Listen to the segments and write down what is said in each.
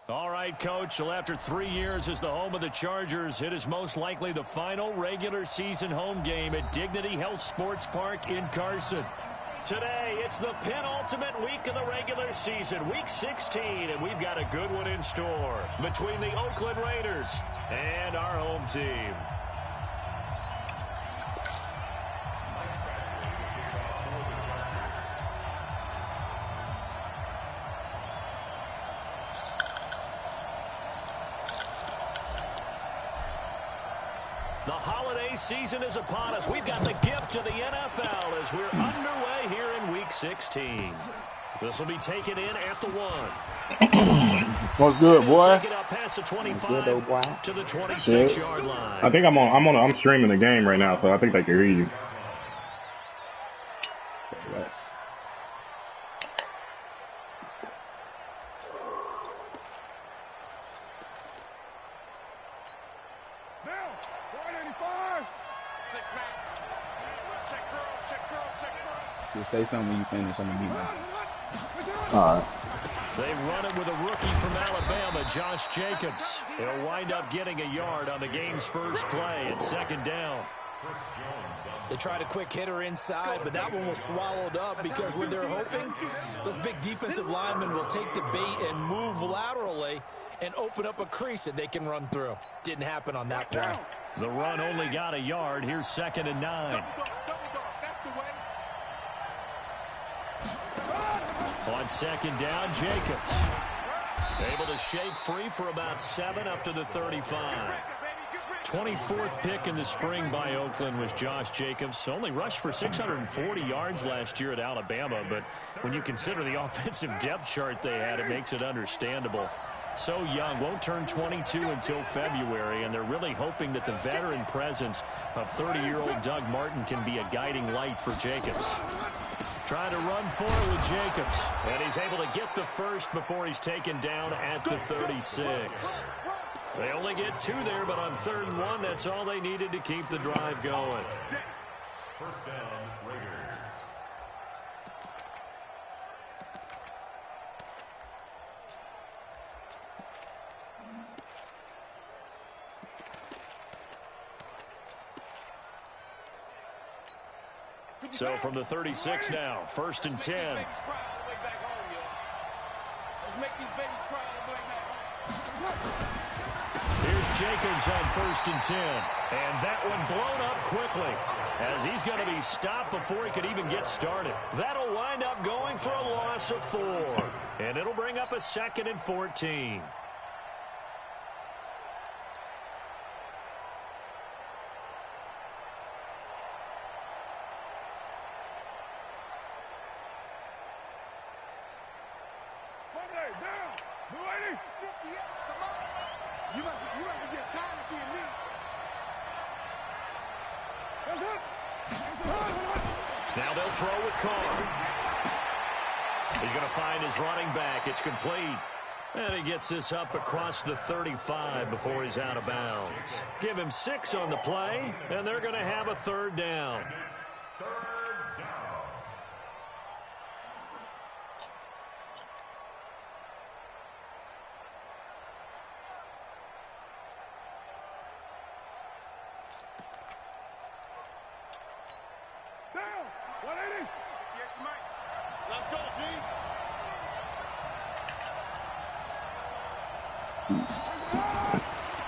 All right, Coach. Well, after 3 years as the home of the Chargers, it is most likely the final regular season home game at Dignity Health Sports Park in Carson. Today, it's the penultimate week of the regular season, Week 16, and we've got a good one in store between the Oakland Raiders and our home team. The holiday season is upon us. We've got the gift of the NFL as we're underway here in Week 16. This will be taken in at the 1. What's good, boy? Take it up past the 25 to the 26-yard line. I think I'm streaming the game right now, so I think they can hear you. Just say something when you finish. I'm gonna mute now. All right. They run it with a rookie from Alabama, Josh Jacobs. He'll wind up getting a yard on the game's first play at 2nd down. They tried a quick hitter inside, but that one was swallowed up because when they're hoping, those big defensive linemen will take the bait and move laterally and open up a crease that they can run through. Didn't happen on that play. The run only got a yard. Here's 2nd and 9. On 2nd down, Jacobs. Able to shake free for about 7 up to the 35. 24th pick in the spring by Oakland was Josh Jacobs. Only rushed for 640 yards last year at Alabama, but when you consider the offensive depth chart they had, it makes it understandable. So young, won't turn 22 until February, and they're really hoping that the veteran presence of 30-year-old Doug Martin can be a guiding light for Jacobs. Trying to run forward with Jacobs, and he's able to get the first before he's taken down at the 36. They only get 2 there, but on 3rd and 1, that's all they needed to keep the drive going. First down, Raiders. So from the 36 now, 1st and 10. Here's Jacobs on 1st and 10. And that one blown up quickly as he's going to be stopped before he could even get started. That'll wind up going for a loss of 4. And it'll bring up a 2nd and 14. Now they'll throw with Carr. He's going to find his running back. It's complete. And he gets this up across the 35 before he's out of bounds. Give him 6 on the play, and they're going to have a 3rd down.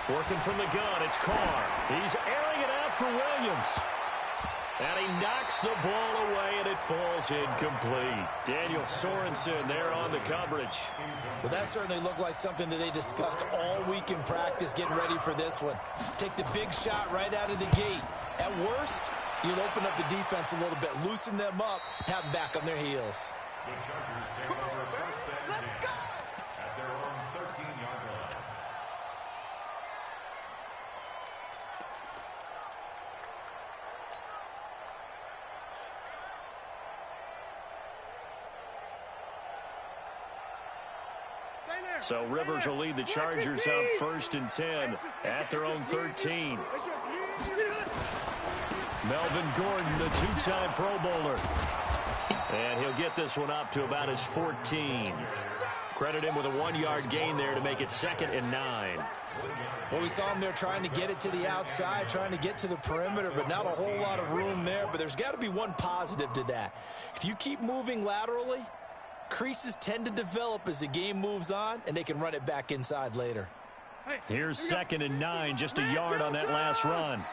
Working from the gun, it's Carr. He's airing it out for Williams. And he knocks the ball away, and it falls incomplete. Daniel Sorensen there on the coverage. Well, that certainly looked like something that they discussed all week in practice, getting ready for this one. Take the big shot right out of the gate. At worst, you'll open up the defense a little bit, loosen them up, have them back on their heels. The Chargers take over 1st and 10 at their own 13-yard line. So Rivers will lead the Chargers up 1st and 10 at their own 13. Melvin Gordon, the 2-time Pro Bowler. And he'll get this one up to about his 14. Credit him with a 1-yard gain there to make it 2nd and 9. Well, we saw him there trying to get it to the outside, trying to get to the perimeter, but not a whole lot of room there. But there's got to be one positive to that. If you keep moving laterally, creases tend to develop as the game moves on, and they can run it back inside later. Here's 2nd and 9, just a yard on that last run.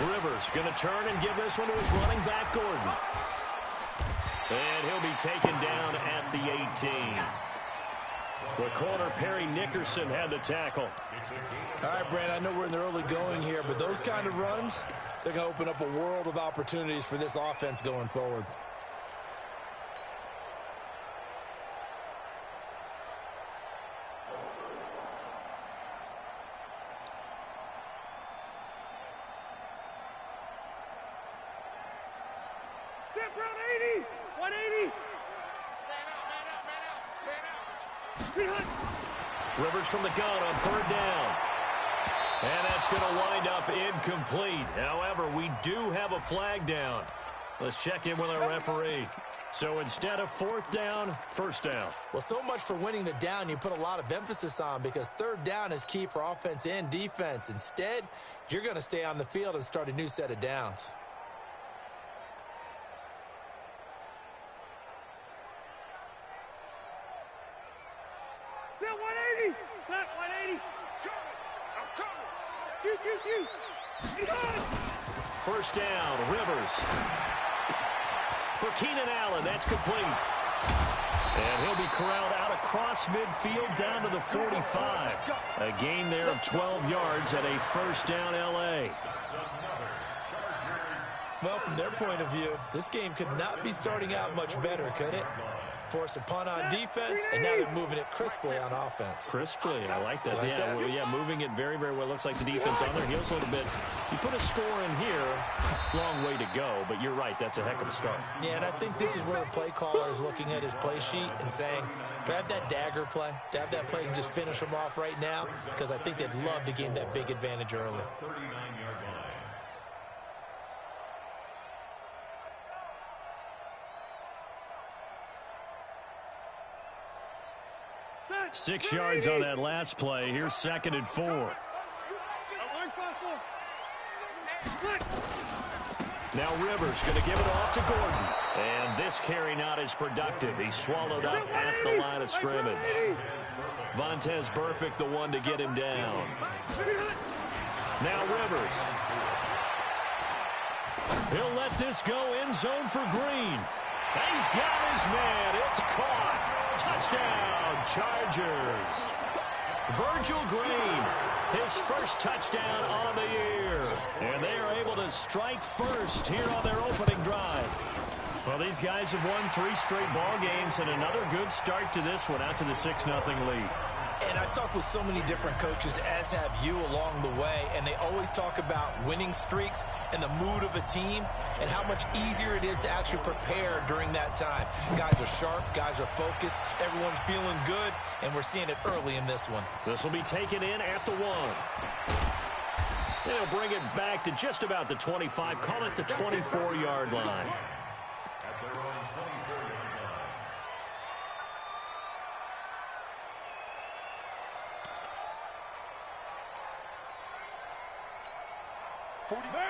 Rivers going to turn and give this one to his running back, Gordon. And he'll be taken down at the 18. The corner, Perry Nickerson, had the tackle. All right, Brand, I know we're in the early going here, but those kind of runs, they're going to open up a world of opportunities for this offense going forward. Rivers from the gun on 3rd down. And that's going to wind up incomplete. However, we do have a flag down. Let's check in with our referee. So instead of 4th down, 1st down. Well, so much for winning the down you put a lot of emphasis on, because 3rd down is key for offense and defense. Instead, you're going to stay on the field and start a new set of downs. First down, Rivers. For Keenan Allen, that's complete. And he'll be corralled out across midfield down to the 45. A gain there of 12 yards at a 1st down L.A. Well, from their point of view, this game could not be starting out much better, could it? Force a punt on defense, and now they're moving it crisply on offense. Crisply, I like that. Like that? Well, yeah, moving it very, very well. Looks like the defense on their heels a little bit. You put a score in here, long way to go, but you're right, that's a heck of a start. Yeah, and I think this is where the play caller is looking at his play sheet and saying, do I have that dagger play? Do I have that play and just finish them off right now? Because I think they'd love to gain that big advantage early. 39-yard line. 6 yards on that last play. Here's 2nd and 4. Now Rivers going to give it off to Gordon. And this carry not as productive. He's swallowed up at the line of scrimmage. Vontez Burfict, the one to get him down. Now Rivers. He'll let this go end zone for Green. He's got his man. It's caught. Touchdown, Chargers. Virgil Green, his first touchdown on the year. And they are able to strike first here on their opening drive. Well, these guys have won 3 straight ball games and another good start to this one out to the 6-0 lead. And I've talked with so many different coaches, as have you, along the way, and they always talk about winning streaks and the mood of a team and how much easier it is to actually prepare during that time. Guys are sharp, guys are focused, everyone's feeling good, and we're seeing it early in this one. This will be taken in at the 1. They'll bring it back to just about the 25, call it the 24-yard line. At their own 24-yard line.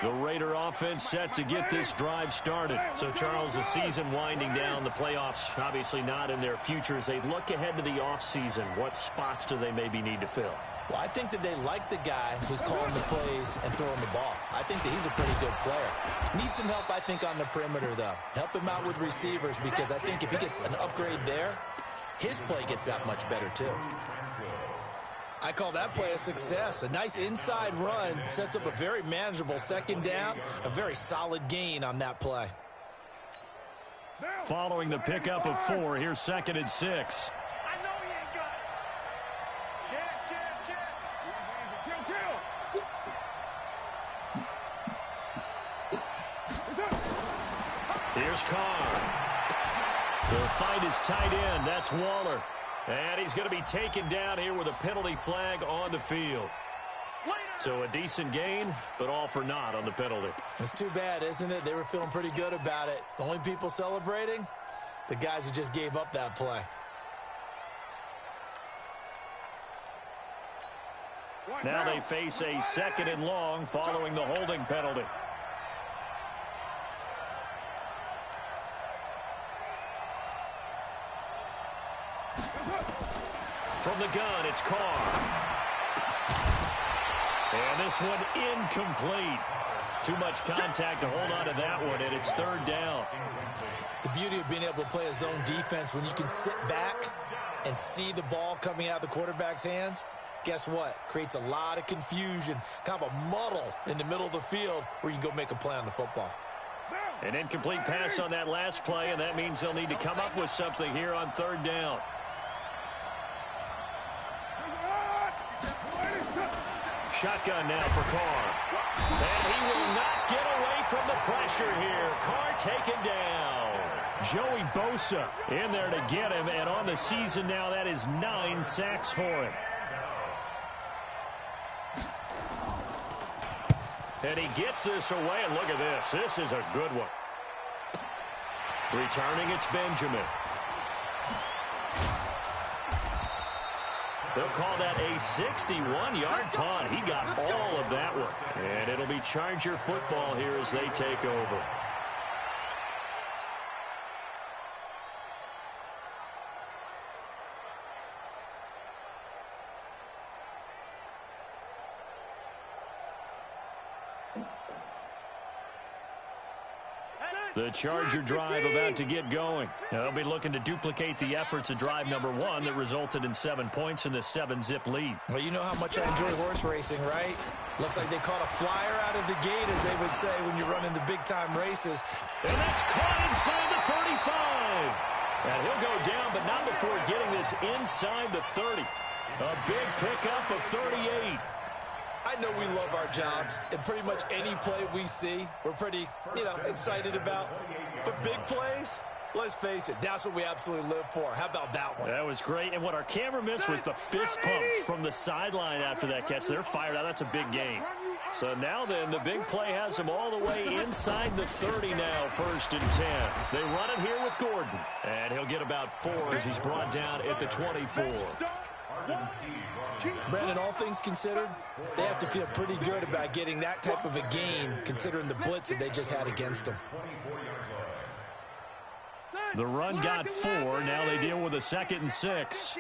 The Raider offense set to get this drive started. So, Charles, the season winding down, the playoffs obviously not in their future. As they look ahead to the offseason, what spots do they maybe need to fill? Well, I think that they like the guy who's calling the plays and throwing the ball. I think that he's a pretty good player. Needs some help, I think, on the perimeter, though. Help him out with receivers, because I think if he gets an upgrade there, his play gets that much better, too. I call that play a success. A nice inside run sets up a very manageable 2nd down, a very solid gain on that play. Following the pickup of 4, here's 2nd and 6. Here's Carr. He'll find his tight end. That's Waller. And he's going to be taken down here with a penalty flag on the field. So a decent gain, but all for naught on the penalty. It's too bad, isn't it? They were feeling pretty good about it. The only people celebrating, the guys who just gave up that play. Now they face a 2nd and long following the holding penalty. From the gun, it's Carr. And this one incomplete. Too much contact to hold on to that one, and it's 3rd down. The beauty of being able to play a zone defense when you can sit back and see the ball coming out of the quarterback's hands, guess what? Creates a lot of confusion, kind of a muddle in the middle of the field where you can go make a play on the football. An incomplete pass on that last play, and that means they'll need to come up with something here on 3rd down. Shotgun now for Carr. And he will not get away from the pressure here. Carr taken down. Joey Bosa in there to get him, and on the season now, that is 9 sacks for him. And he gets this away, and look at this. This is a good one. Returning, it's Benjamin. They'll call that a 61-yard punt. He got all of that one. And it'll be Charger football here as they take over. The Charger drive about to get going. Now they'll be looking to duplicate the efforts of drive number 1 that resulted in 7 points in the 7-zip lead. Well, you know how much I enjoy horse racing, right? Looks like they caught a flyer out of the gate, as they would say when you're running the big-time races. And that's caught inside the 35. And he'll go down, but not before getting this inside the 30. A big pickup of 38. I know we love our jobs, and pretty much any play we see, we're pretty, excited about. But big plays, let's face it, that's what we absolutely live for. How about that one? That was great, and what our camera missed was the fist pumps from the sideline after that catch. They're fired out. That's a big gain. So now then, the big play has him all the way inside the 30 now, 1st and 10. They run it here with Gordon, and he'll get about 4 as he's brought down at the 24. Brandon, all things considered, they have to feel pretty good about getting that type of a gain, considering the blitz that they just had against them. The run got 4. Now they deal with a 2nd and 6.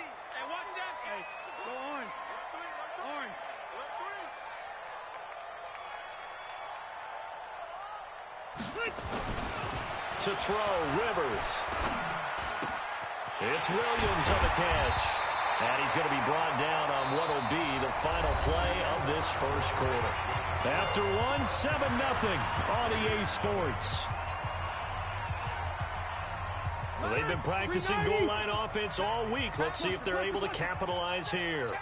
To throw, Rivers. It's Williams on the catch. And he's going to be brought down on what will be the final play of this first quarter. After one, 7-0 on EA Sports. Well, they've been practicing goal line offense all week. Let's see if they're able to capitalize here.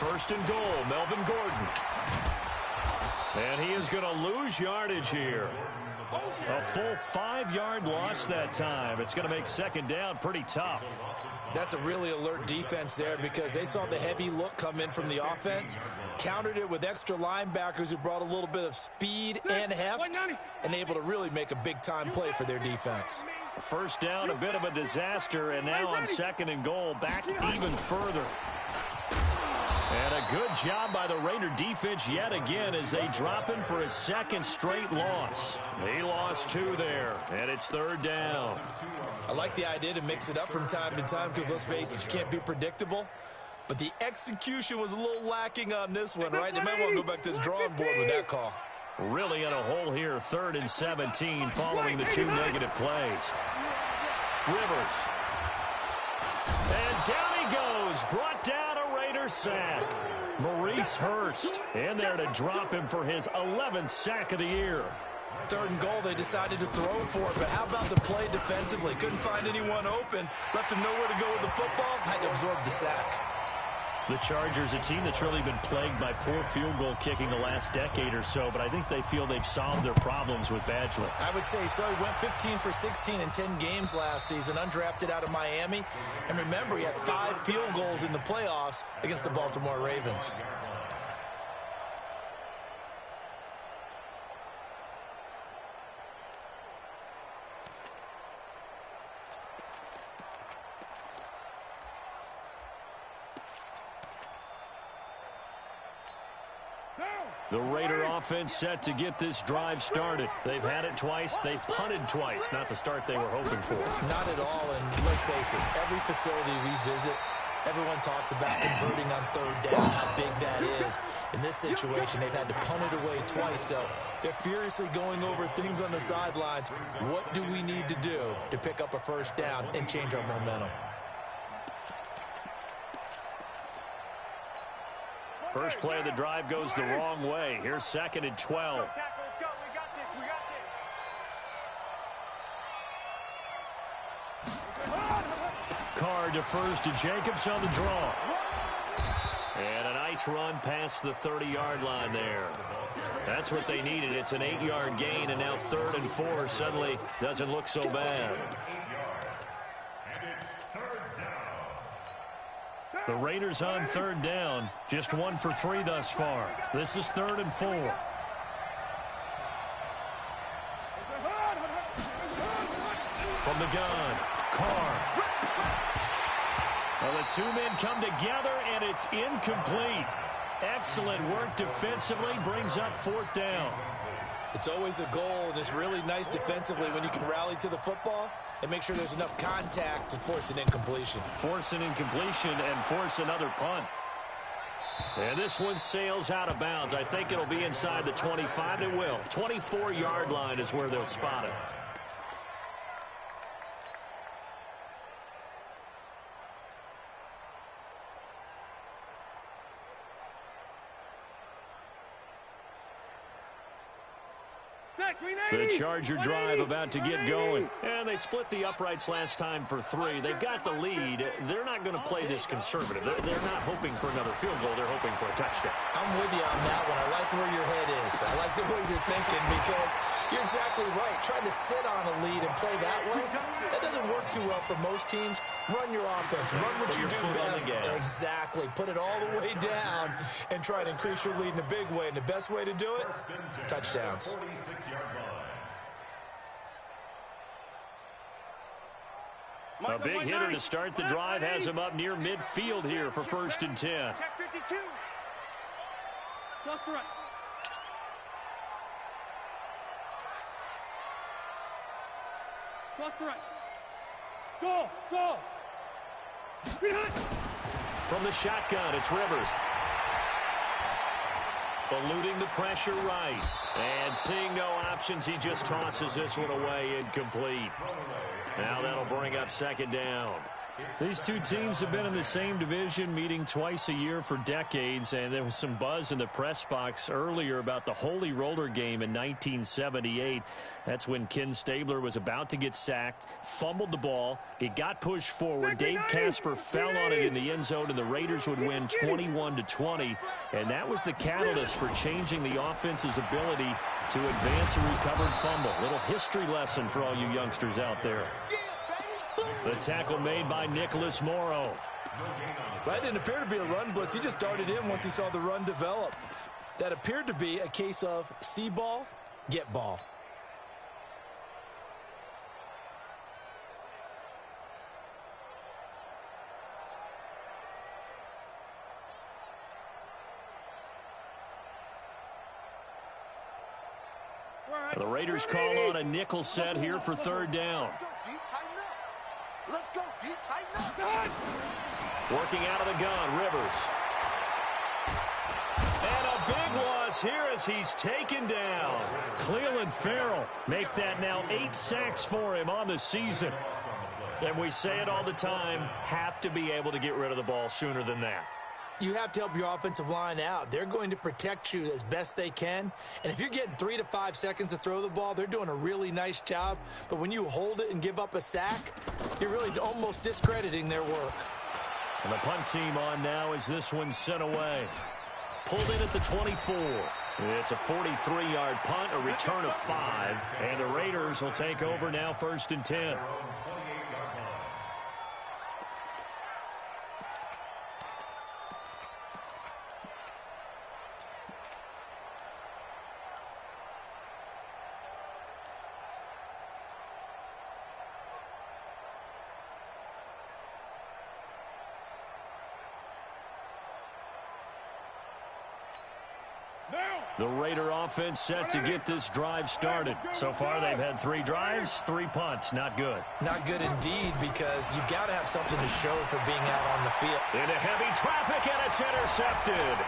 1st and goal, Melvin Gordon. And he is going to lose yardage here. A full 5-yard loss that time. It's going to make 2nd down pretty tough. That's a really alert defense there because they saw the heavy look come in from the offense, countered it with extra linebackers who brought a little bit of speed and heft, and able to really make a big-time play for their defense. 1st down, a bit of a disaster, and now on 2nd and goal, back even further. And a good job by the Raider defense yet again as they drop him for his 2nd straight loss. He lost 2 there, and it's 3rd down. I like the idea to mix it up from time to time because, let's face it, you can't be predictable. But the execution was a little lacking on this one, right? They might want to go back to the drawing board with that call. Really in a hole here, 3rd and 17 following the 2 negative plays. Rivers. And down he goes, brought down a Raider sack. Maurice Hurst in there to drop him for his 11th sack of the year. 3rd and goal, they decided to throw for it, but how about the play defensively? Couldn't find anyone open, left him nowhere to go with the football, had to absorb the sack. The Chargers, a team that's really been plagued by poor field goal kicking the last decade or so, but I think they feel they've solved their problems with Badgley. I would say so. He went 15 for 16 in 10 games last season, undrafted out of Miami. And remember, he had 5 field goals in the playoffs against the Baltimore Ravens. The Raider offense set to get this drive started. They've had it twice. They've punted twice. Not the start they were hoping for. Not at all, and let's face it, every facility we visit, everyone talks about converting on third down, how big that is. In this situation, they've had to punt it away twice, so they're furiously going over things on the sidelines. What do we need to do to pick up a first down and change our momentum? First play of the drive goes the wrong way. Here's 2nd and 12. Carr defers to Jacobs on the draw. And a nice run past the 30-yard line there. That's what they needed. It's an 8-yard gain, and now 3rd and 4 suddenly doesn't look so bad. The Raiders on 3rd down, just 1 for 3 thus far. This is 3rd and 4. From the gun, Carr. Well, the two men come together, and it's incomplete. Excellent work defensively, brings up 4th down. It's always a goal, and it's really nice defensively when you can rally to the football and make sure there's enough contact to force an incompletion. Force an incompletion and force another punt. And this one sails out of bounds. I think it'll be inside the 25. It will. 24-yard line is where they'll spot it. The Charger drive about to get going. And they split the uprights last time for 3. They've got the lead. They're not going to play this conservative. They're not hoping for another field goal. They're hoping for a touchdown. I'm with you on that one. I like where your head is. I like the way you're thinking because you're exactly right. Trying to sit on a lead and play that way, that doesn't work too well for most teams. Run your offense. Run what you do best. Exactly. Put it all the way down and try to increase your lead in a big way. And the best way to do it, touchdowns. A big hitter to start the drive has him up near midfield here for 1st and 10. Check 52. Left to right. Left to right. Go, go. From the shotgun, it's Rivers. Eluding the pressure right. And seeing no options, he just tosses this one away incomplete. Now that'll bring up 2nd down. These two teams have been in the same division, meeting twice a year for decades, and there was some buzz in the press box earlier about the Holy Roller game in 1978. That's when Ken Stabler was about to get sacked, fumbled the ball, it got pushed forward. Dave Casper fell on it in the end zone, and the Raiders would win 21-20, and that was the catalyst for changing the offense's ability to advance a recovered fumble. Little history lesson for all you youngsters out there. The tackle made by Nicholas Morrow. That didn't appear to be a run blitz. He just darted in once he saw the run develop. That appeared to be a case of see ball, get ball. The Raiders call on a nickel set here for 3rd down. Let's go, D, tighten up. Working out of the gun, Rivers. And a big loss here as he's taken down. Cleveland Farrell make that now 8 sacks for him on the season. And we say it all the time, have to be able to get rid of the ball sooner than that. You have to help your offensive line out. They're going to protect you as best they can. And if you're getting 3 to 5 seconds to throw the ball, they're doing a really nice job. But when you hold it and give up a sack, you're really almost discrediting their work. And the punt team on now as this one's sent away. Pulled in at the 24. It's a 43-yard punt, a return of 5. And the Raiders will take over now 1st and 10. The Raider offense set to get this drive started. So far, they've had 3 drives, 3 punts. Not good. Not good indeed, because you've got to have something to show for being out on the field. Into heavy traffic, and it's intercepted.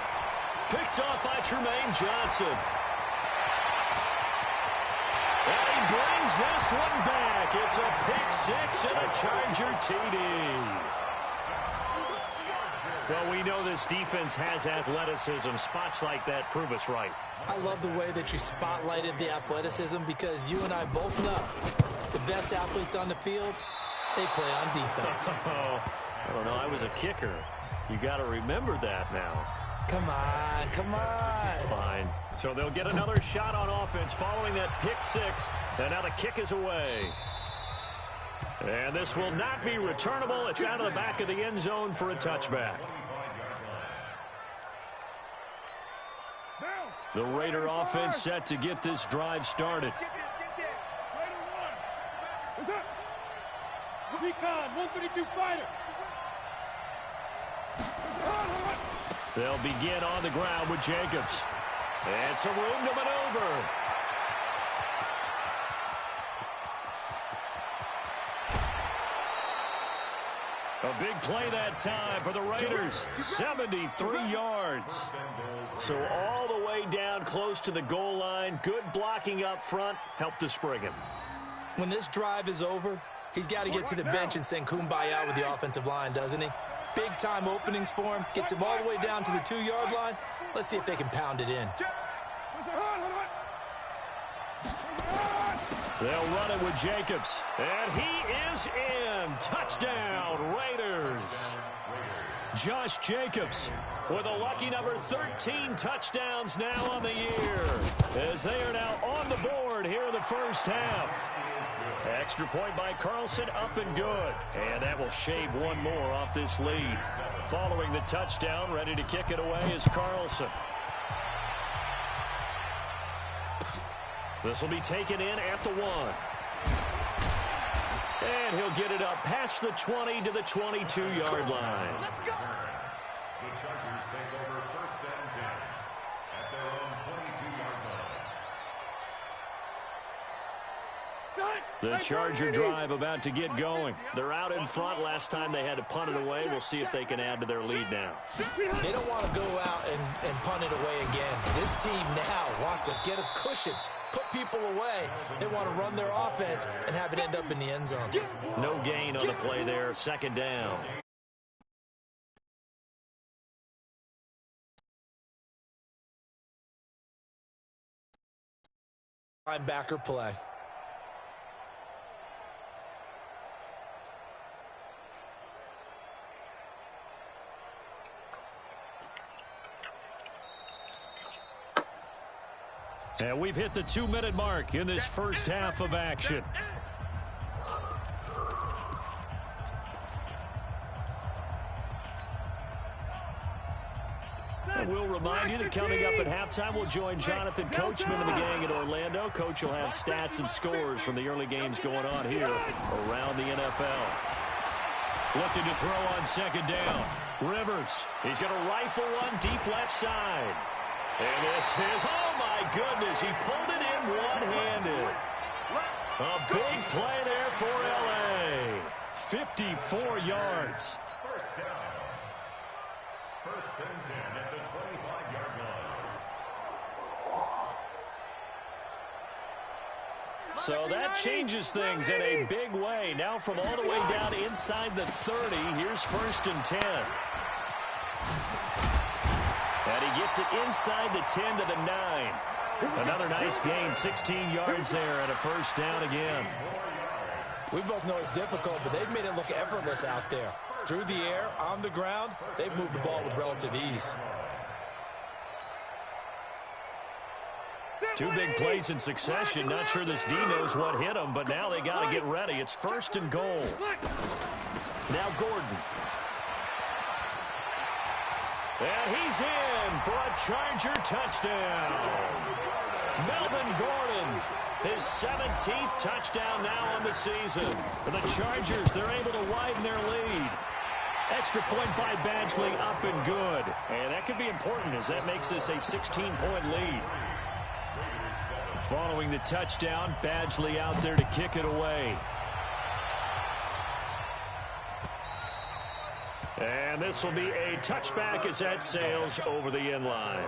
Picked off by Tremaine Johnson. And he brings this one back. It's a pick 6 and a Charger TD. Well, we know this defense has athleticism. Spots like that prove us right. I love the way that you spotlighted the athleticism, because you and I both know the best athletes on the field, they play on defense. Oh, I don't know. I was a kicker. You got to remember that now. Come on, come on. Fine. So they'll get another shot on offense following that pick 6. And now the kick is away. And this will not be returnable. It's out of the back of the end zone for a touchback. The Raider offense set to get this drive started. Recon, 132 fighter. They'll begin on the ground with Jacobs. And some room to maneuver. A big play that time for the Raiders. 73 yards. So all the way down close to the goal line. Good blocking up front. Helped to spring him. When this drive is over, he's got to get to the bench and sing Kumbaya with the offensive line, doesn't he? Big-time openings for him. Gets him all the way down to the 2-yard line. Let's see if they can pound it in. They'll run it with Jacobs. And he is in. Touchdown, Raiders. Josh Jacobs with a lucky number 13 touchdowns now on the year, as they are now on the board here in the first half. Extra point by Carlson, up and good. And that will shave one more off this lead. Following the touchdown, ready to kick it away is Carlson. This will be taken in at the 1. And he'll get it up past the 20 to the 22-yard line. Let's go. The Chargers take over 1st and 10 at their own 22-yard line. The Charger drive about to get going. They're out in front. Last time they had to punt it away. We'll see if they can add to their lead now. They don't want to go out and punt it away again. This team now wants to get a cushion, put people away. They want to run their offense and have it end up in the end zone. No gain on the play there. 2nd down. Linebacker play. And we've hit the 2-minute mark in this first half of action. And we'll remind you that coming up at halftime, we'll join Jonathan Coachman and the gang in Orlando. Coach will have stats and scores from the early games going on here around the NFL. Looking to throw on 2nd down. Rivers, he's going to rifle one deep left side. And this is, oh my goodness, he pulled it in one-handed. A big play there for L.A. 54 yards. 1st down. 1st and 10 at the 25-yard line. So that changes things in a big way. Now from all the way down inside the 30, here's 1st and 10. And he gets it inside the 10 to the 9. Another nice gain, 16 yards there, and a 1st down again. We both know it's difficult, but they've made it look effortless out there. Through the air, on the ground, they've moved the ball with relative ease. 2 big plays in succession. Not sure this D knows what hit him, but now they got to get ready. It's 1st and goal. Now Gordon. And he's in for a Charger touchdown. Melvin Gordon, his 17th touchdown now on the season. For the Chargers, they're able to widen their lead. Extra point by Badgley, up and good. And that could be important as that makes this a 16-point lead. Following the touchdown, Badgley out there to kick it away. And this will be a touchback as that sails over the end line.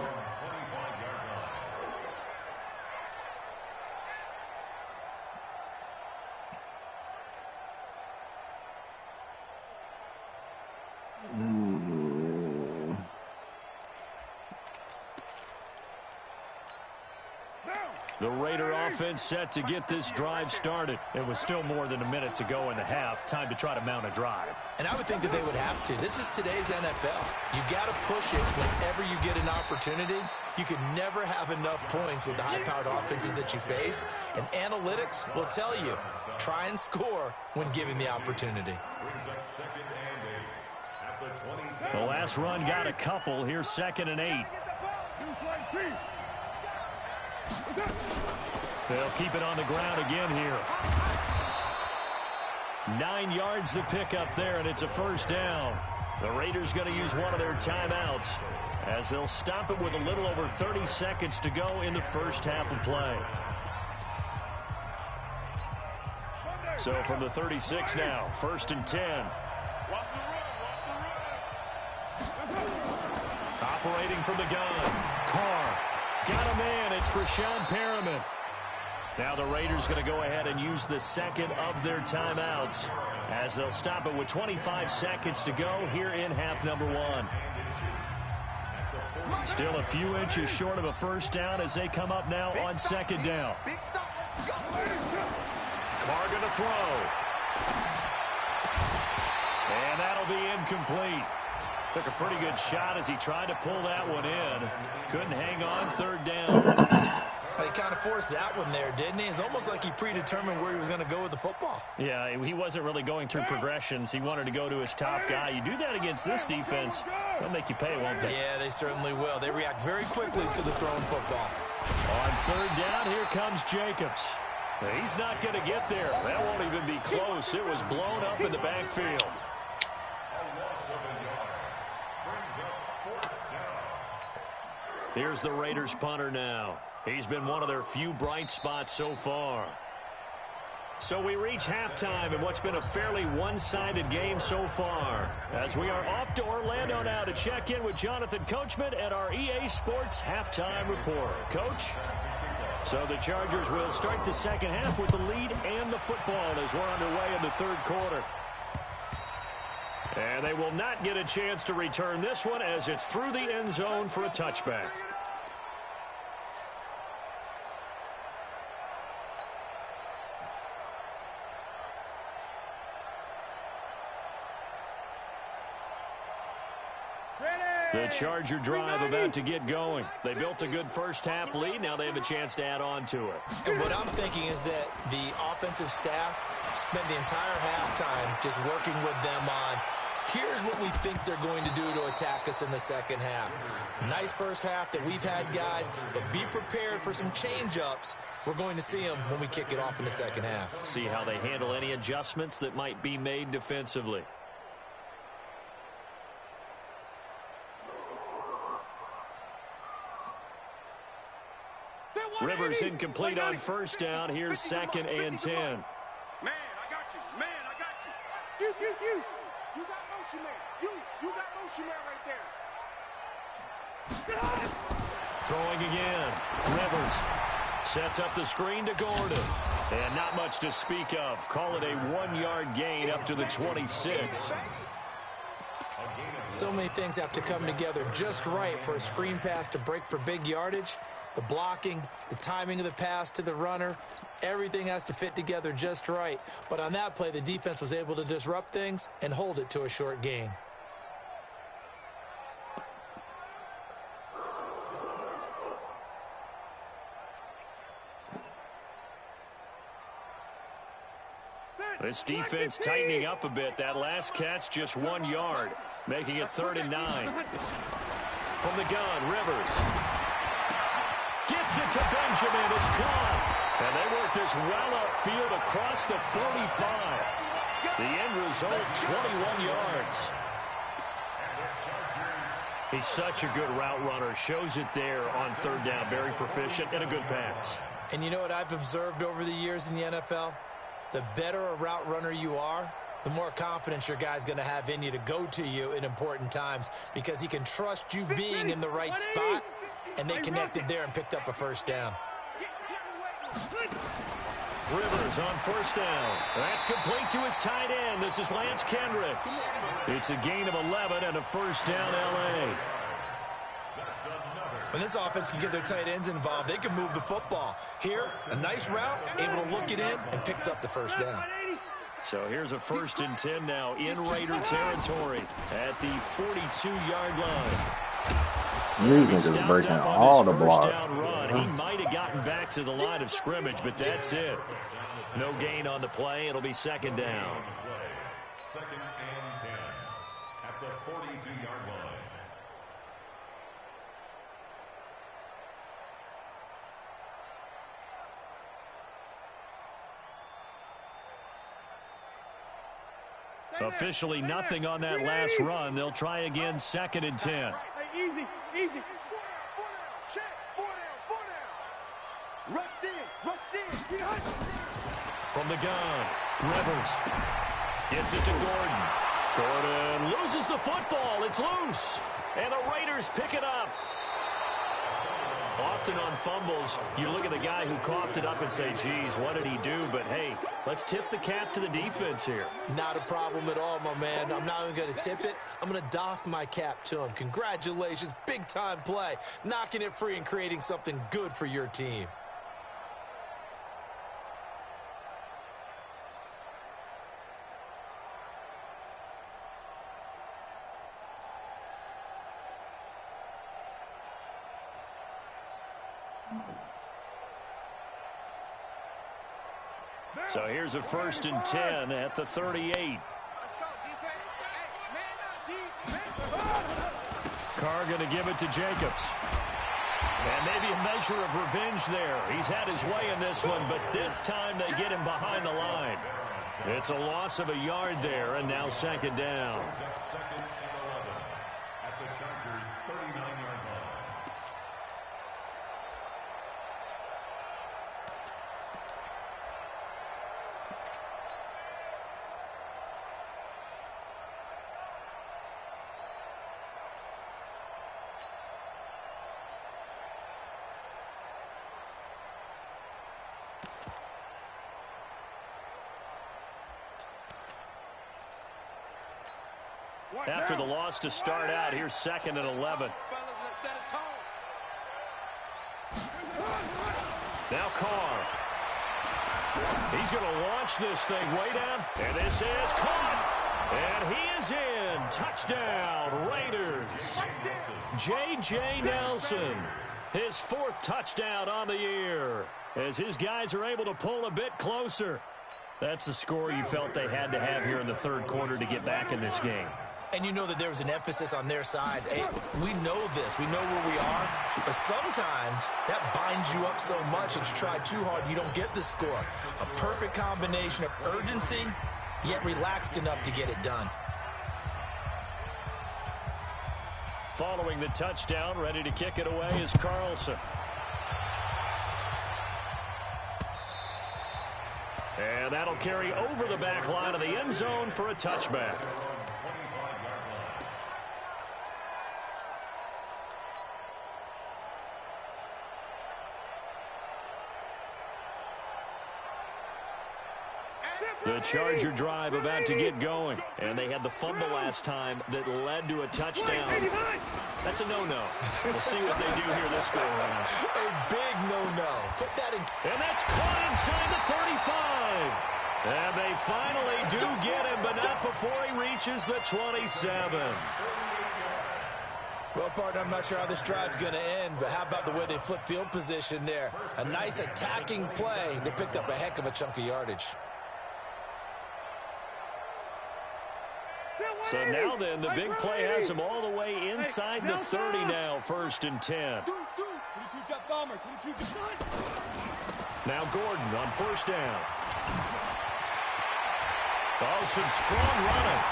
The Raider offense set to get this drive started. It was still more than a minute to go in the half. Time to try to mount a drive. And I would think that they would have to. This is today's NFL. You got to push it whenever you get an opportunity. You can never have enough points with the high-powered offenses that you face. And analytics will tell you, try and score when given the opportunity. The last run got a couple. Here's 2nd and 8. They'll keep it on the ground again here. 9 yards to pick up there, and it's a first down. The Raiders going to use one of their timeouts as they'll stop it with a little over 30 seconds to go in the first half of play. So from the 36 now, 1st and 10. Operating from the gun. Carr got a man. It's Brashad Perriman. Now the Raiders going to go ahead and use the second of their timeouts as they'll stop it with 25 seconds to go here in half number 1. Still a few inches short of a first down as they come up now on 2nd down. Carr going to throw. And that'll be incomplete. Took a pretty good shot as he tried to pull that one in. Couldn't hang on, 3rd down. He kind of forced that one there, didn't he? It's almost like he predetermined where he was going to go with the football. Yeah, he wasn't really going through progressions. He wanted to go to his top guy. You do that against this defense, they'll make you pay, won't they? Yeah, they certainly will. They react very quickly to the thrown football. On 3rd down, here comes Jacobs. He's not going to get there. That won't even be close. It was blown up in the backfield. Here's the Raiders punter now. He's been one of their few bright spots so far. So we reach halftime in what's been a fairly one-sided game so far. As we are off to Orlando now to check in with Jonathan Coachman at our EA Sports Halftime Report. Coach? So the Chargers will start the second half with the lead and the football as we're underway in the 3rd quarter. And they will not get a chance to return this one as it's through the end zone for a touchback. The Charger drive about to get going. They built a good first half lead. Now they have a chance to add on to it. And what I'm thinking is that the offensive staff spent the entire halftime just working with them on, here's what we think they're going to do to attack us in the second half. Nice first half that we've had, guys, but be prepared for some change-ups. We're going to see them when we kick it off in the second half. See how they handle any adjustments that might be made defensively. Rivers incomplete on first down. Here's 2nd and 10. Man, I got you. Man, I got you. You got motion man. You got motion man right there. Throwing again. Rivers sets up the screen to Gordon. And not much to speak of. Call it a 1-yard gain up to the 26. So many things have to come together just right for a screen pass to break for big yardage. The blocking, the timing of the pass to the runner, everything has to fit together just right. But on that play, the defense was able to disrupt things and hold it to a short gain. This defense tightening up a bit. That last catch just 1 yard, making it 3rd and 9. From the gun, Rivers gets it to Benjamin. It's caught. And they work this well upfield across the 45. The end result, 21 yards. He's such a good route runner. Shows it there on third down. Very proficient and a good pass. And you know what I've observed over the years in the NFL? The better a route runner you are, the more confidence your guy's going to have in you to go to you in important times because he can trust you being in the right spot, and they connected there and picked up a first down. Rivers on first down. That's complete to his tight end. This is Lance Kendricks. It's a gain of 11 and a first down, L.A. When this offense can get their tight ends involved, they can move the football. Here, a nice route, able to look it in, and picks up the first down. So here's a 1st and 10 now in Raider territory at the 42-yard line. These niggas breaking all the blocks. He might have gotten back to the line of scrimmage, but that's it. No gain on the play. It'll be 2nd down. 2nd and 10 at the 42-yard line. Officially nothing on that last run. They'll try again, 2nd and 10. Easy, easy. 4 down, check, 4 down. Rush in. From the gun, Rivers gets it to Gordon. Gordon loses the football. It's loose. And the Raiders pick it up. Often on fumbles, you look at the guy who coughed it up and say, geez, what did he do? But, hey, let's tip the cap to the defense here. Not a problem at all, my man. I'm not even going to tip it. I'm going to doff my cap to him. Congratulations. Big-time play. Knocking it free and creating something good for your team. So here's a 1st and 10 at the 38. Let's go, defense. Hey, man up, Carr going to give it to Jacobs. And maybe a measure of revenge there. He's had his way in this one, but this time they get him behind the line. It's a loss of a yard there, and now 2nd down. 2nd and 11 at the Chargers' 39-yard line. After the loss to start out, here's 2nd and 11. Now Carr. He's going to launch this thing way down. And this is caught. And he is in. Touchdown, Raiders. J.J. Nelson. His 4th touchdown on the year. As his guys are able to pull a bit closer. That's the score you felt they had to have here in the 3rd quarter to get back in this game. And you know that there was an emphasis on their side. Hey, we know this. We know where we are. But sometimes that binds you up so much that you try too hard, you don't get the score. A perfect combination of urgency, yet relaxed enough to get it done. Following the touchdown, ready to kick it away is Carlson. And that'll carry over the back line of the end zone for a touchback. The Charger drive about to get going. And they had the fumble last time that led to a touchdown. That's a no-no. We'll see what they do here this go around. A big no-no. Put that in. And that's caught inside the 35. And they finally do get him, but not before he reaches the 27. Well, partner, I'm not sure how this drive's going to end, but how about the way they flip field position there? A nice attacking play. They picked up a heck of a chunk of yardage. So now then, the big play has him all the way inside the 30 now, 1st and 10. Now Gordon on 1st down. Oh, some strong running.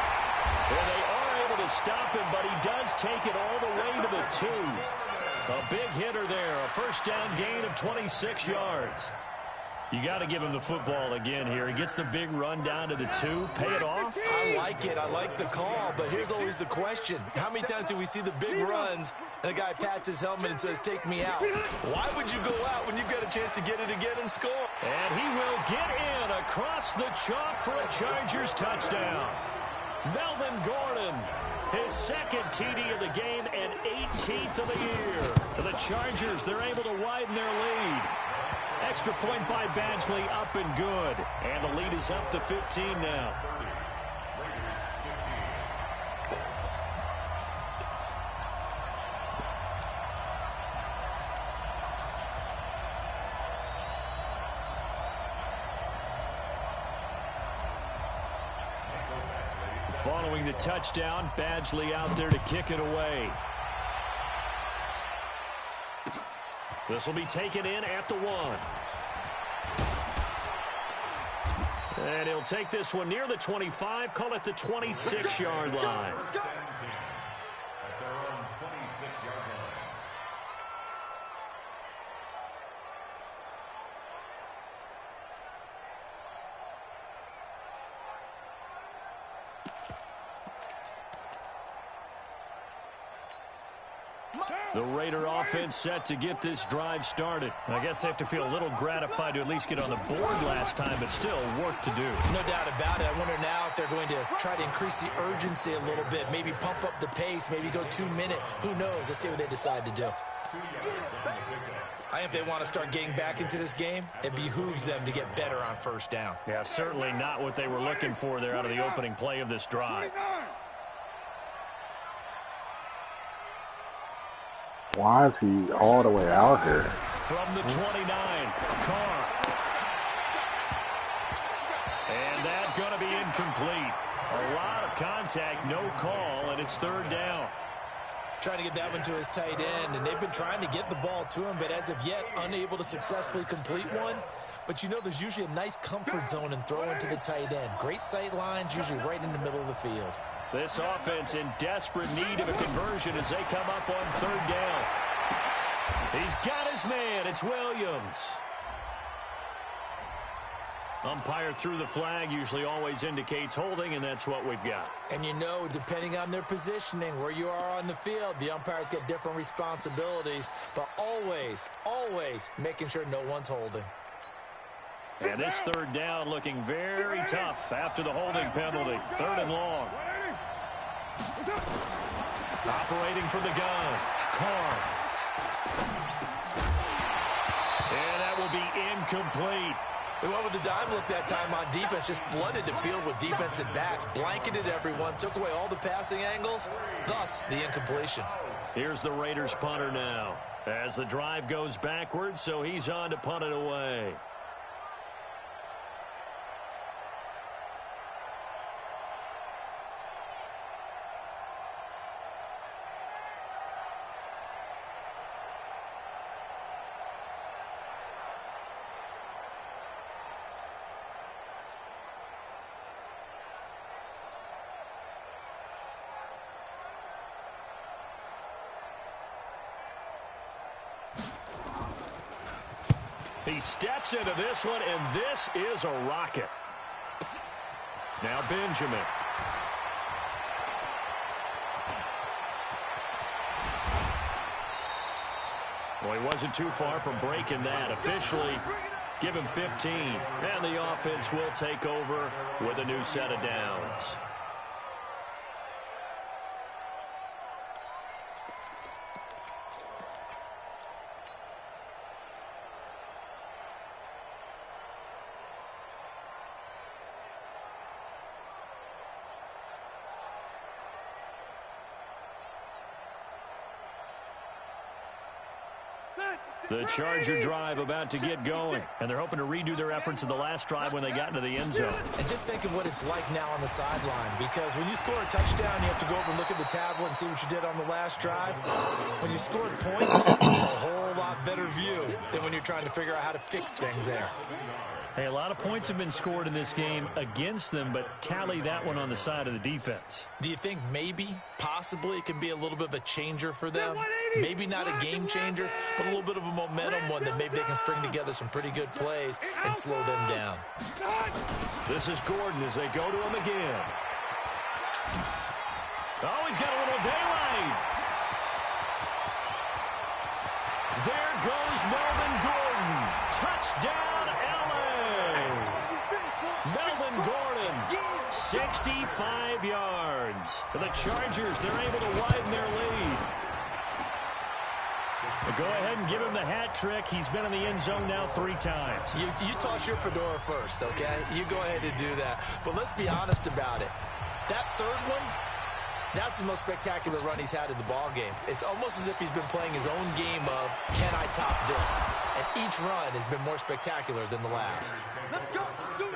Well, they are able to stop him, but he does take it all the way 2. A big hitter there. A first down gain of 26 yards. You got to give him the football again here. He gets the big run down to the 2. Pay it off. I like it. I like the call, but here's always the question. How many times do we see the big runs and a guy pats his helmet and says, take me out? Why would you go out when you've got a chance to get it again and score? And he will get in across the chalk for a Chargers touchdown. Melvin Gordon, his second TD of the game and 18th of the year. For the Chargers, they're able to widen their lead. Extra point by Badgley, up and good. And the lead is up to 15 now. Following the touchdown, Badgley out there to kick it away. This will be taken in at the 1. And he'll take this one near the 25, call it the 26-yard line. At their own 26-yard line. The Raider offense set to get this drive started. I guess they have to feel a little gratified to at least get on the board last time, but still work to do. No doubt about it. I wonder now if they're going to try to increase the urgency a little bit, maybe pump up the pace, maybe go 2-minute. Who knows? Let's see what they decide to do. I think if they want to start getting back into this game, it behooves them to get better on first down. Yeah, certainly not what they were looking for there out of the opening play of this drive. Why is he all the way out here? From the 29, Carr. And that's going to be incomplete. A lot of contact, no call, and it's third down. Trying to get that one to his tight end, and they've been trying to get the ball to him, but as of yet, unable to successfully complete one. But you know there's usually a nice comfort zone in throwing to the tight end. Great sight lines, usually right in the middle of the field. This offense in desperate need of a conversion as they come up on third down. He's got his man. It's Williams. Umpire threw the flag, usually always indicates holding, and that's what we've got. And you know, depending on their positioning, where you are on the field, the umpires get different responsibilities, but always, always making sure no one's holding. And this third down looking very tough after the holding penalty. Third and long. Operating from the gun, Carr. And that will be incomplete. They went with the dime look that time on defense, just flooded the field with defensive backs, blanketed everyone, took away all the passing angles, thus the incompletion. Here's the Raiders punter now as the drive goes backwards, so he's on to punt it away. He steps into this one, and this is a rocket. Now Benjamin. Well, he wasn't too far from breaking that. Officially, give him 15. And the offense will take over with a new set of downs. The Charger drive about to get going, and they're hoping to redo their efforts in the last drive when they got into the end zone. And just think of what it's like now on the sideline, because when you score a touchdown, you have to go over and look at the tablet and see what you did on the last drive. When you scored points, it's a whole lot better view than when you're trying to figure out how to fix things there. Hey, a lot of points have been scored in this game against them, but tally that one on the side of the defense. Do you think maybe, possibly, it can be a little bit of a changer for them? Maybe not a game changer, but a little bit of a momentum one that maybe they can string together some pretty good plays and slow them down. This is Gordon as they go to him again. Oh, he's got a little daylight. There goes Melvin Gordon. Touchdown, L.A. Melvin Gordon, 65 yards. For the Chargers, they're able to widen their lead. But go ahead and give him the hat trick. He's been in the end zone now 3 times. You toss your fedora first, okay? You go ahead and do that. But let's be honest about it. That third one, that's the most spectacular run he's had in the ball game. It's almost as if he's been playing his own game of, can I top this? And each run has been more spectacular than the last. Let's go. Do it.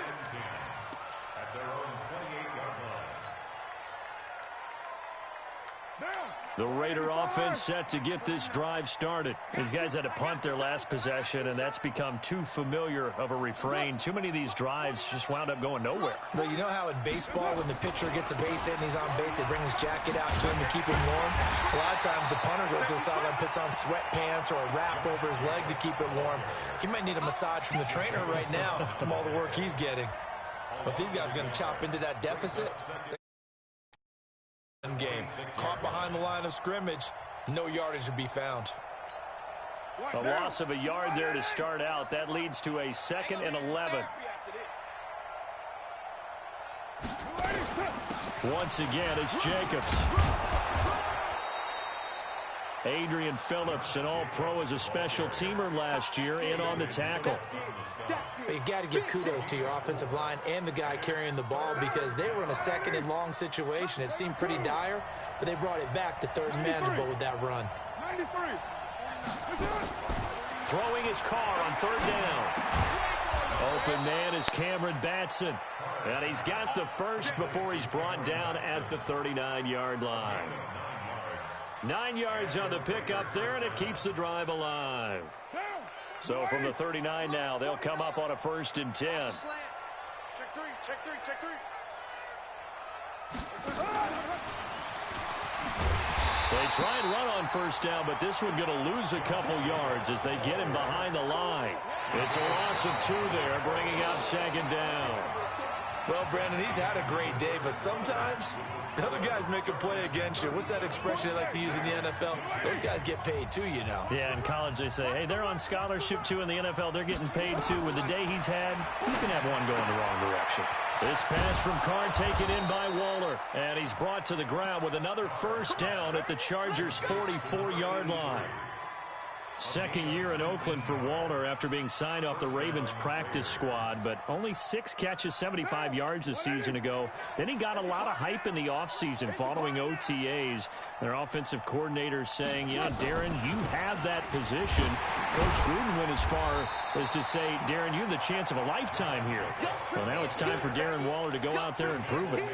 At their own 28-yard line. The Raider offense set to get this drive started. These guys had to punt their last possession, and that's become too familiar of a refrain. Too many of these drives just wound up going nowhere. Well, you know how in baseball, when the pitcher gets a base hit and he's on base, they bring his jacket out to him to keep him warm? A lot of times the punter goes to the sideline, puts on sweatpants or a wrap over his leg to keep it warm. He might need a massage from the trainer right now from all the work he's getting. But these guys are going to chop into that deficit. Game caught behind the line of scrimmage, no yardage to be found. A loss of a yard there to start out. That leads to a 2nd and 11. Once again, it's Jacobs. Adrian Phillips, an all-pro as a special teamer last year, in on the tackle. But you got to give kudos to your offensive line and the guy carrying the ball because they were in a 2nd and long situation. It seemed pretty dire, but they brought it back to 3rd and manageable with that run. 93. Throwing his car on 3rd down. Open man is Cameron Batson. And he's got the first before he's brought down at the 39-yard line. 9 yards on the pickup there, and it keeps the drive alive. So from the 39 now, they'll come up on a 1st and 10. Check 3, check 3, check 3. They try and run on 1st down, but this one going to lose a couple yards as they get him behind the line. It's a loss of 2 there, bringing up 2nd down. Well, Brandon, he's had a great day, but sometimes the other guys make a play against you. What's that expression they like to use in the NFL? Those guys get paid too, you know. Yeah, in college they say, hey, they're on scholarship too. In the NFL, they're getting paid too. With the day he's had, you can have one going the wrong direction. This pass from Carr taken in by Waller, and he's brought to the ground with another 1st down at the Chargers' 44-yard line. 2nd year in Oakland for Waller after being signed off the Ravens practice squad, but only 6 catches, 75 yards a season ago. Then he got a lot of hype in the offseason following OTAs. Their offensive coordinator saying, yeah, Darren, you have that position. Coach Gruden went as far as to say, Darren, you have the chance of a lifetime here. Well, now it's time for Darren Waller to go out there and prove it.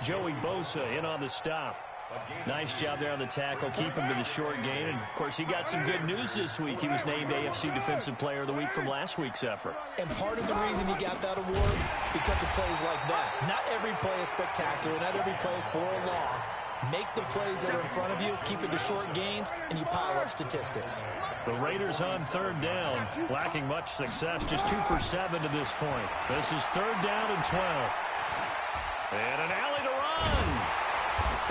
Joey Bosa in on the stop. Nice job there on the tackle, keep him to the short gain. And, of course, he got some good news this week. He was named AFC Defensive Player of the Week from last week's effort. And part of the reason he got that award, because of plays like that. Not every play is spectacular. Not every play is for a loss. Make the plays that are in front of you, keep it to short gains, and you pile up statistics. The Raiders on 3rd down, lacking much success, just 2 for 7 to this point. This is 3rd down and 12. And an alley to run.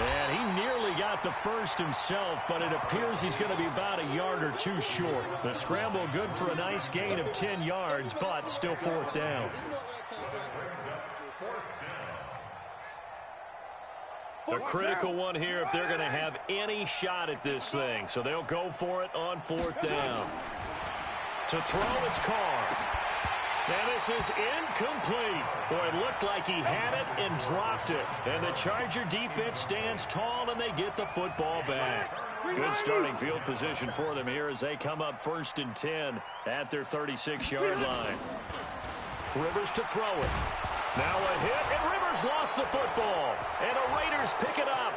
And he nearly got the first himself, but it appears he's going to be about a yard or 2 short. The scramble good for a nice gain of 10 yards, but still 4th down. A critical one here if they're going to have any shot at this thing. So they'll go for it on 4th down. To throw, it's Carr. And this is incomplete. Boy, it looked like he had it and dropped it. And the Charger defense stands tall, and they get the football back. Good starting field position for them here as they come up 1st and 10 at their 36-yard line. Rivers to throw it. Now a hit, and Rivers lost the football. And the Raiders pick it up.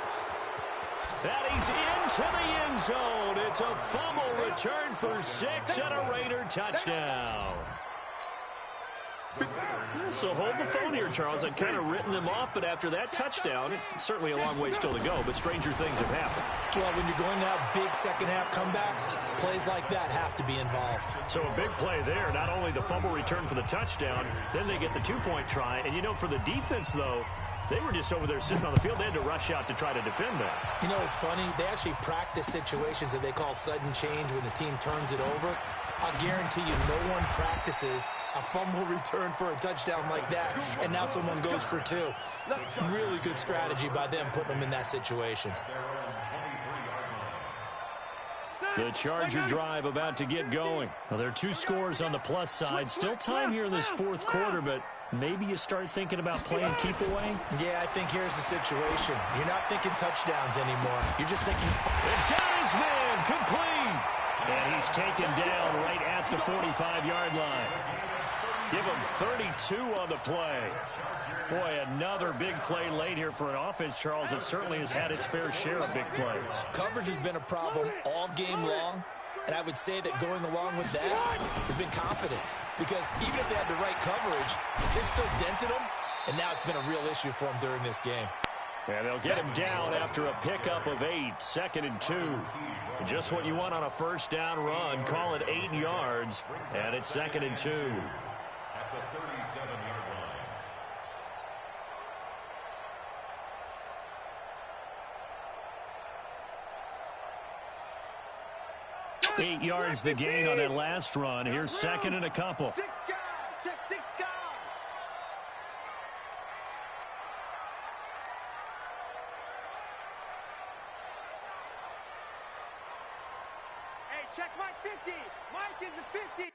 And he's into the end zone. It's a fumble return for 6 and a Raider touchdown. So hold the phone here, Charles. I'd kind of written them off, but after that touchdown, it's certainly a long way still to go, but stranger things have happened. Well, when you're going to have big second-half comebacks, plays like that have to be involved. So a big play there, not only the fumble return for the touchdown, then they get the two-point try. And, for the defense, though, they were just over there sitting on the field. They had to rush out to try to defend that. It's funny. They actually practice situations that they call sudden change when the team turns it over. I'll guarantee you no one practices a fumble return for a touchdown like that, and now someone goes for two. Really good strategy by them putting them in that situation. The Charger drive about to get going. Well, there are two scores on the plus side. Still time here in this fourth quarter, but maybe you start thinking about playing keep away? Yeah, I think here's the situation. You're not thinking touchdowns anymore. You're just thinking... It got his man complete. And he's taken down right at the 45-yard line. Give him 32 on the play. Boy, another big play late here for an offense, Charles, that certainly has had its fair share of big plays. Coverage has been a problem all game long, and I would say that going along with that has been confidence. Because even if they had the right coverage, they've still dented them, and now it's been a real issue for them during this game. And they'll get him down after a pickup of 8, 2nd and 2. Just what you want on a first down run. Call it 8 yards, and it's 2nd and 2. At the 37-yard line. 8 yards the gain on that last run. Here's 2nd and a couple. Six guys. Check 6 guys. Hey, check Mike 50. Mike is a 50.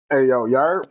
Hey, yo, Yerp.